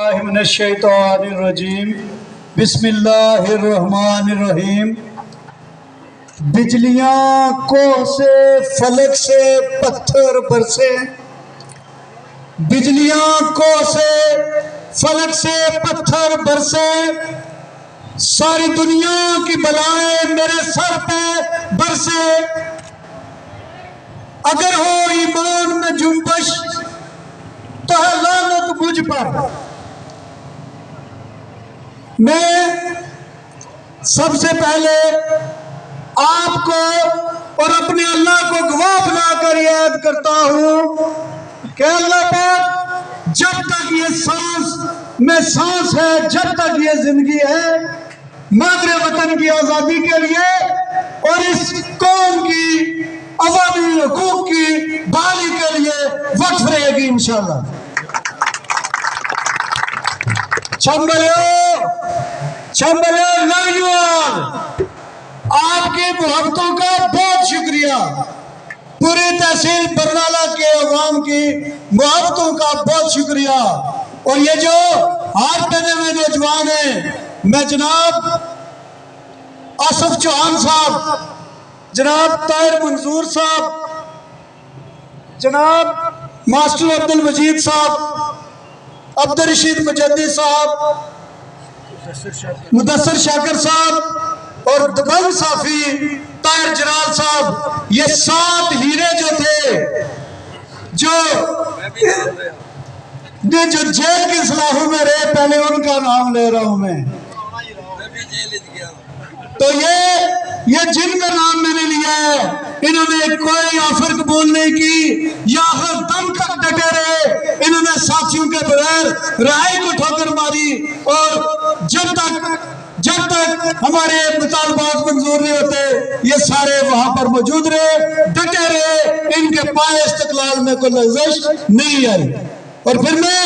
باللہ من الشیطان الرجیم بسم اللہ الرحمن الرحیم۔ بجلیاں کوہ سے فلک سے پتھر برسے، بجلیاں کوہ سے فلک سے پتھر برسے، ساری دنیا کی بلائیں میرے سر پہ برسے، اگر ہو ایمان میں جنبش تو ہے لعنت مجھ پر۔ میں سب سے پہلے آپ کو اور اپنے اللہ کو گواہ بنا کر یاد کرتا ہوں کہ اللہ پاک جب تک یہ سانس میں سانس ہے، جب تک یہ زندگی ہے، مادر وطن کی آزادی کے لیے اور اس قوم کی عوامی حقوق کی بحالی کے لیے وقف رہے گی انشاءاللہ۔ چمبلیو نوجوان، آپ کی محبتوں کا بہت شکریہ، پوری تحصیل برنالہ کے عوام کی محبتوں کا بہت شکریہ۔ اور یہ جو ہاتھ پہنے ہوئے نوجوان ہیں، میں جناب آصف چوہان صاحب، جناب طاہر منظور صاحب، جناب ماسٹر عبدالمجید صاحب، عبدالرشید مجدی صاحب، مدثر شاکر صاحب اور دبنگ صافی طاہر جلال صاحب، یہ 7 ہیرے جو تھے جو جیل کی سلاخوں میں رہے، پہلے ان کا نام لے رہا ہوں میں۔ تو یہ جن کا نام میں نے لیا ہے، انہوں نے کوئی آفر قبول نہیں کی، یا آخر دم تک ڈٹے رہے، انہوں نے ساتھیوں کے بغیر رہائی کو ٹھوکر ماری، اور جب تک ہمارے مطالبات منظور نہیں ہوتے، یہ سارے وہاں پر موجود رہے، ڈٹے رہے، ان کے پائے استقلال میں کوئی لغزش نہیں آئی۔ اور پھر میں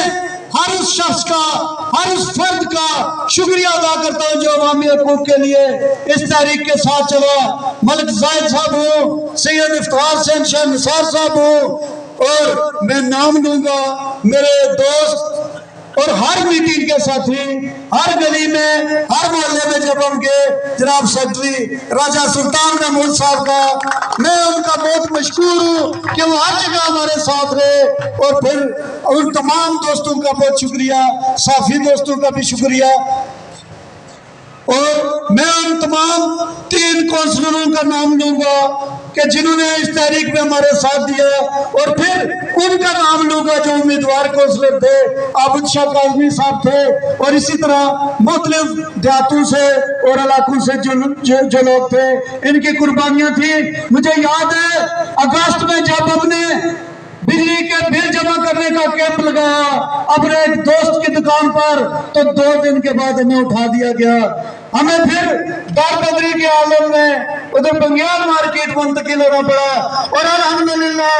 ہر اس شخص کا، ہر اس فرد کا شکریہ ادا کرتا ہوں جو عوامی حقوق کے لیے اس تحریک کے ساتھ چلا۔ ملک زاہد صاحب ہوں، سید افتخار حسین شاہ نثار صاحب ہوں، اور میں نام لوں گا میرے دوست اور ہر میٹنگ کے ساتھی، ہر گلی میں، ہر محلے میں جب ہم گئے، جناب سیکٹری راجہ سلطان محمود صاحب کا، میں ان کا بہت مشکور ہوں کہ وہ ہر جگہ ہمارے ساتھ رہے۔ اور پھر ان تمام دوستوں کا بہت شکریہ، صافی دوستوں کا بھی شکریہ، اور میں ان تمام 3 کونسلروں کا نام لوں گا کہ جنہوں نے اس تحریک میں ہمارے ساتھ دیا، اور پھر ان کا نام لوں گا جو امیدوار کونسلر تھے، عابد شاہ کاظمی صاحب تھے، اور اسی طرح مختلف دیہاتوں سے اور علاقوں سے جو لوگ تھے، ان کی قربانیاں تھیں۔ مجھے یاد ہے اگست میں جب ہم نے بجلی کے بل جمع کرنے کا کیمپ لگایا اپنے ایک دوست کی دکان پر، تو 2 دن کے بعد ہمیں اٹھا دیا گیا، ہمیں پھر دار بدری کے عالم میں ادھر بنگیال مارکیٹ منتقل ہونا پڑا، اور الحمدللہ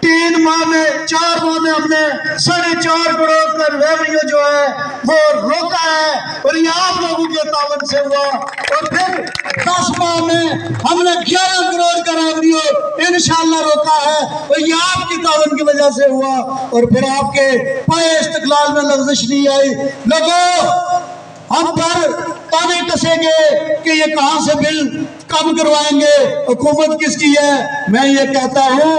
4 ماہ میں ہم نے 4.5 کروڑ کا ریونیو جو ہے وہ روکا ہے، اور یہ آپ لوگوں کے تعاون سے ہوا۔ اور پھر 10 ماہ میں ہم نے 11 کروڑ کا ریونیو انشاءاللہ روکا ہے، اور یہ آپ کی تعاون کی وجہ سے ہوا، اور پھر آپ کے پائے استقلال میں لغزش نہیں آئی۔ لوگوں، ہم پر تانے کسے گے کہ یہ کہاں سے بل کم کروائیں گے، حکومت کس کی ہے؟ میں یہ کہتا ہوں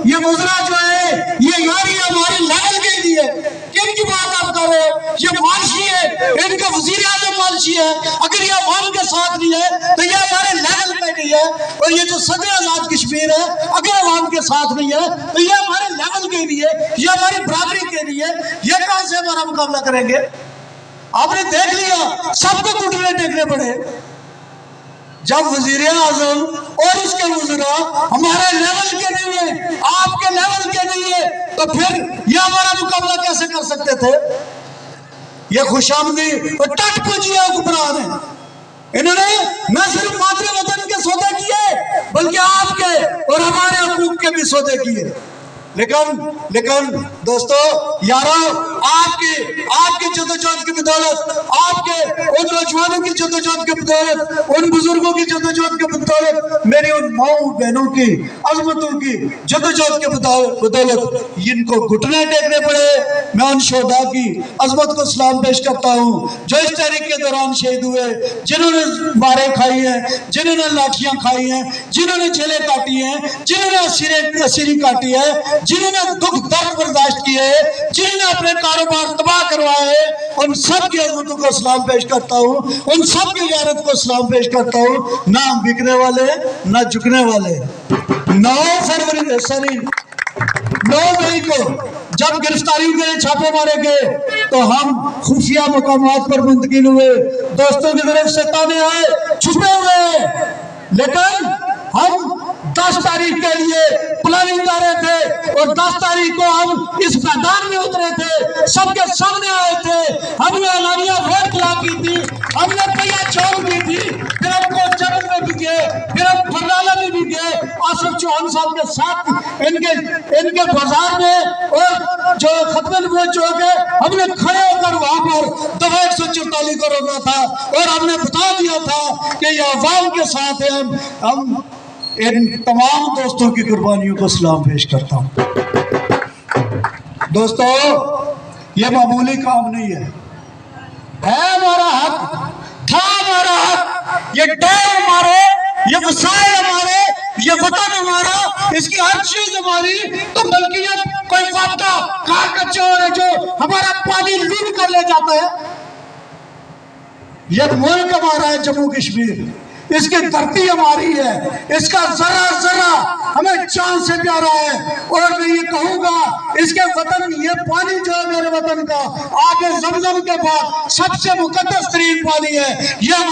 یہ وزراء جو ہے یہ یاری ہمارے لیول کے لیے، کن کی بات آپ کر رہے ہیں؟ یہ مالشی ہے، ان کا وزیر اعظم مالشی ہے، اگر یہ عوام کے ساتھ نہیں ہے تو یہ ہمارے لیول پہ نہیں ہے، اور یہ جو صدر آزاد کشمیر ہے اگر عوام کے ساتھ نہیں ہے تو یہ ہمارے لیول کے لیے، یہ ہماری برابری کے لیے، یہ کہاں سے ہمارا مقابلہ کریں گے؟ آپ نے دیکھ لیا سب کو گھٹنے ٹیکنے پڑے، جب وزیر اعظم اور اس کے وزراء ہمارے لیول کے نہیں ہیں، آپ کے لیول کے نہیں ہیں، تو پھر یہ ہمارا مقابلہ کیسے کر سکتے تھے؟ یہ خوش آمدی اور ٹٹ پوجی حکمران ہیں، انہوں نے نہ صرف مادر وطن کے سودے کیے بلکہ آپ کے اور ہمارے حقوق کے بھی سودے کیے۔ لیکن دوستو یارو آپ کی جدوجہد کی بدولت، آپ کے ان نوجوانوں کی جدوجہد کی بدولت، ان بزرگوں کی جدوجہد کی بدولت، میری ان ماؤں بہنوں کی عظمتوں کی جدوجہد کی بدولت ان کو گھٹنے ٹیکنے پڑے۔ میں ان شہداء کی عظمت کو سلام پیش کرتا ہوں جو اس تحریک کے دوران شہید ہوئے، جنہوں نے مارے کھائی ہیں، جنہوں نے لاٹھیاں کھائی ہیں، جنہوں نے جیلیں کاٹی ہیں، جنہوں نے اسیری کاٹی ہے، جنہوں نے دکھ درد برداشت کیے، جنہوں نے اپنے کاروبار تباہ کروائے، ان سب کی عظمتوں کو سلام پیش کرتا ہوں، ان سب کی غیرت کو سلام پیش کرتا ہوں، نہ بکنے والے نہ جھکنے والے۔ 9 مئی کو جب گرفتاریوں کے چھاپے مارے گئے تو ہم خفیہ مقامات پر منتقل ہوئے، دوستوں کی طرف سے تانے آئے، چھپے ہوئے، لیکن ہم 10 تاریخ کے لیے پلاننگ کر رہے تھے اور 10 تاریخ کو ہم اس میدان میں اترے تھے، سب کے سامنے آئے تھے، ہم نے اعلانیہ ووٹ خلاف کی تھی، ہم نے پہیا چھوڑ کی تھی، پھر ہم کو جنگ میں بھی گئے، پھر ہم پھرنالہ میں بھی گئے، آصف چوہان صاحب کے ساتھ ان کے بازار میں اور جو ختم نبوت چوک ہے، ہم نے کھڑے ہو کر وہاں پر دفعہ 144 کو روکا تھا اور ہم نے بتا دیا تھا کہ یہ عوام کے ساتھ ہیں۔ ہم ان تمام دوستوں کی قربانیوں کو سلام پیش کرتا ہوں۔ دوستو یہ معمولی کام نہیں ہے ہمارا حق، تھا ہمارا حق، یہ ڈیر ہمارے، یہ وسائل ہمارے، یہ وطن ہمارا، اس کی ہر چیز ہماری، تو ملکیت کوئی فابطہ کاغذ چور ہے جو ہمارا پانی لوٹ کر لے جاتا ہے؟ یہ ملک ہمارا ہے جموں کشمیر، اس کی دھرتی ہماری ہے، اس کا ذرہ ذرہ ہمیں چاند سے پیارا ہے، اور میں یہ کہوں گا اس کے وطن، یہ پانی جو ہے میرے وطن کا آگے زمزم کے بعد سب سے مقدس ترین پانی ہے، یہ